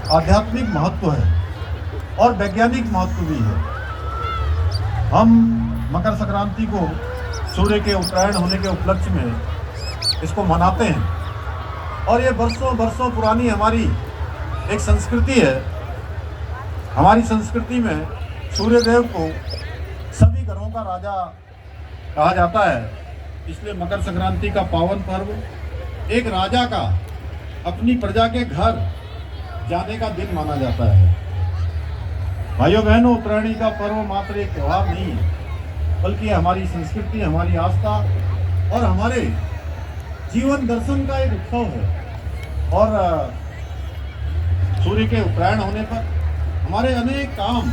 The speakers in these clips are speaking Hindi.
आध्यात्मिक महत्व है और वैज्ञानिक महत्व भी है। हम मकर संक्रांति को सूर्य के उत्तरायण होने के उपलक्ष्य में इसको मनाते हैं और ये बरसों बरसों पुरानी हमारी एक संस्कृति है। हमारी संस्कृति में सूर्यदेव को सभी ग्रहों का राजा कहा जाता है, इसलिए मकर संक्रांति का पावन पर्व एक राजा का अपनी प्रजा के घर जाने का दिन माना जाता है। भाइयों बहनों, उत्तरायणी का पर्व मात्र एक त्यौहार नहीं है, बल्कि हमारी संस्कृति, हमारी आस्था और हमारे जीवन दर्शन का एक उत्सव है। और सूर्य के उत्तरायण होने पर हमारे अनेक काम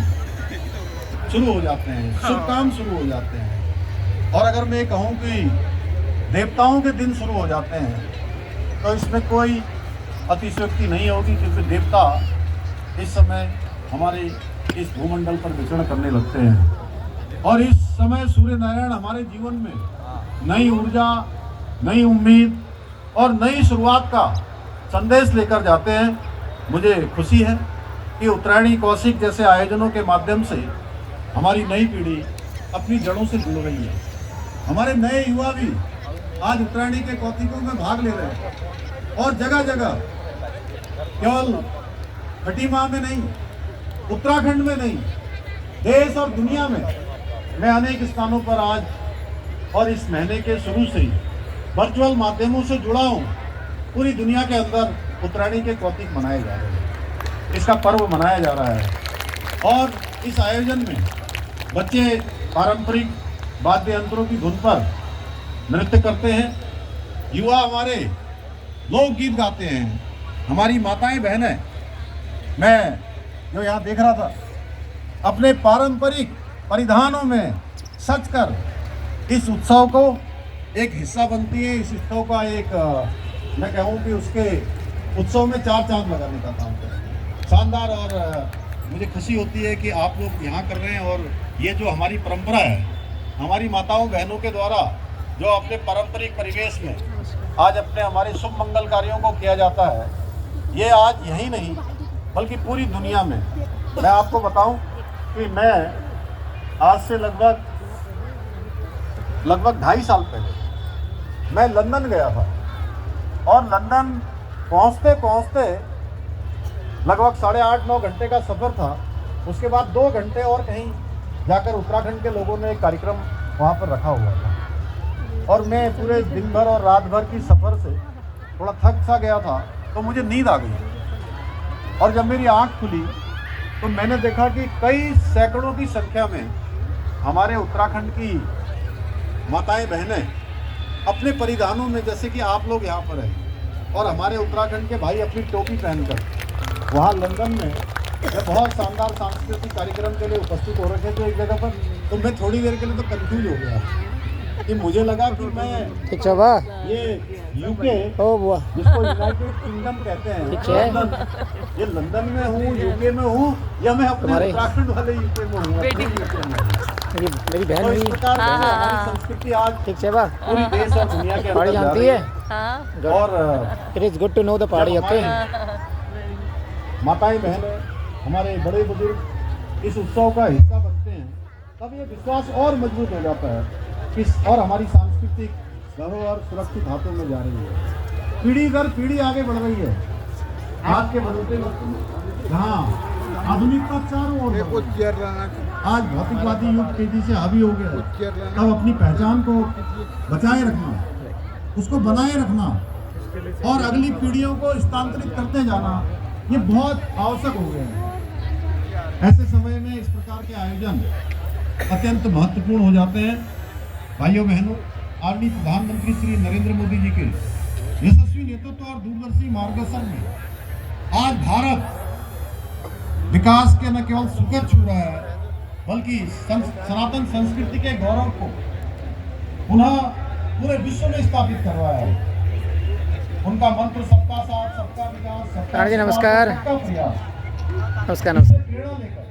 शुरू हो जाते हैं, शुभ काम शुरू हो जाते हैं। और अगर मैं कहूँ कि देवताओं के दिन शुरू हो जाते हैं तो इसमें कोई अतिशयोक्ति नहीं होगी, क्योंकि देवता इस समय हमारे इस भूमंडल पर विचरण करने लगते हैं और इस समय सूर्य नारायण हमारे जीवन में नई ऊर्जा, नई उम्मीद और नई शुरुआत का संदेश लेकर जाते हैं। मुझे खुशी है कि उत्तरायणी कौशिक जैसे आयोजनों के माध्यम से हमारी नई पीढ़ी अपनी जड़ों से जुड़ रही है। हमारे नए युवा भी आज उत्तरायणी के कौशिकों में भाग ले रहे हैं और जगह जगह, केवल खटीमा में नहीं, उत्तराखंड में नहीं, देश और दुनिया में मैं अनेक स्थानों पर आज और इस महीने के शुरू से ही वर्चुअल माध्यमों से जुड़ा हूँ। पूरी दुनिया के अंदर उत्तरायणी के कौशिक मनाए जा रहे हैं, इसका पर्व मनाया जा रहा है। और इस आयोजन में बच्चे पारंपरिक वाद्य यंत्रों की धुन पर नृत्य करते हैं, युवा हमारे लोकगीत गाते हैं, हमारी माताएं बहनें, मैं जो यहाँ देख रहा था, अपने पारंपरिक परिधानों में सज कर इस उत्सव को एक हिस्सा बनती है। इस उत्सव का एक मैं कहूँ कि उसके उत्सव में चार चांद लगाने का काम करते हैं। शानदार। और मुझे खुशी होती है कि आप लोग यहाँ कर रहे हैं और ये जो हमारी परंपरा है, हमारी माताओं बहनों के द्वारा जो अपने पारंपरिक परिवेश में आज अपने हमारे शुभ मंगल कार्यों को किया जाता है, ये आज यही नहीं बल्कि पूरी दुनिया में। मैं आपको बताऊं कि मैं आज से लगभग 2.5 साल पहले मैं लंदन गया था और लंदन पहुंचते पहुंचते लगभग 8.5-9 घंटे का सफ़र था। उसके बाद 2 घंटे और कहीं जाकर उत्तराखंड के लोगों ने एक कार्यक्रम वहाँ पर रखा हुआ था और मैं पूरे दिन भर और रात भर की सफ़र से थोड़ा थक सा गया था, तो मुझे नींद आ गई। और जब मेरी आंख खुली तो मैंने देखा कि कई सैकड़ों की संख्या में हमारे उत्तराखंड की माताएं बहनें अपने परिधानों में, जैसे कि आप लोग यहाँ पर हैं, और हमारे उत्तराखंड के भाई अपनी टोपी पहनकर वहाँ लंदन में बहुत शानदार सांस्कृतिक कार्यक्रम के लिए उपस्थित हो रखे थे एक जगह पर। तो मैं थोड़ी देर के लिए तो कंफ्यूज हो गया कि मुझे लगा कि मैं ये यूके जिसको यूनाइटेड किंगडम कहते हैं, ये लंदन में हूँ, यूके में हूँ, या मैं अपने उत्तराखंड वाले यूके में हूँ। मेरी बहन तो इस प्रकार हमारी संस्कृति आज पूरी देश और दुनिया के अंदर जानती है। और it is good to know the पहाड़ी होते हैं। माताएं बहनें, हमारे बड़े बुजुर्ग इस उत्सव का हिस्सा बनते हैं, तब ये विश्वास और मजबूत हो जाता है कि और हमारी सांस्कृतिक धरोहर सुरक्षित हाथों में जा रही है, पीढ़ी दर पीढ़ी आगे बढ़ रही है। आज के बदलते जहाँ आधुनिकता चारों ओर, आज भौतिकवादी युग तेजी से हावी हो गया, तब अपनी पहचान को बचाए रखना, उसको बनाए रखना और अगली पीढ़ियों को स्थानांतरित करते जाना, ये बहुत आवश्यक हो गया है। ऐसे समय में इस प्रकार के आयोजन अत्यंत महत्वपूर्ण हो जाते हैं। भाइयों बहनों, आदरणीय प्रधानमंत्री श्री नरेंद्र मोदी जी के यशस्वी नेतृत्व और दूरदर्शी मार्गदर्शन में आज भारत विकास के न केवल शिखर छू रहा है, बल्कि सनातन संस्कृति के गौरव को पुनः पूरे विश्व में स्थापित कर रहा है। उनका मंत्र सबका साथ, सबका विकास, सबका नमस्कार। सबका प्रयास, नमस्कार। प्रेरणा लेकर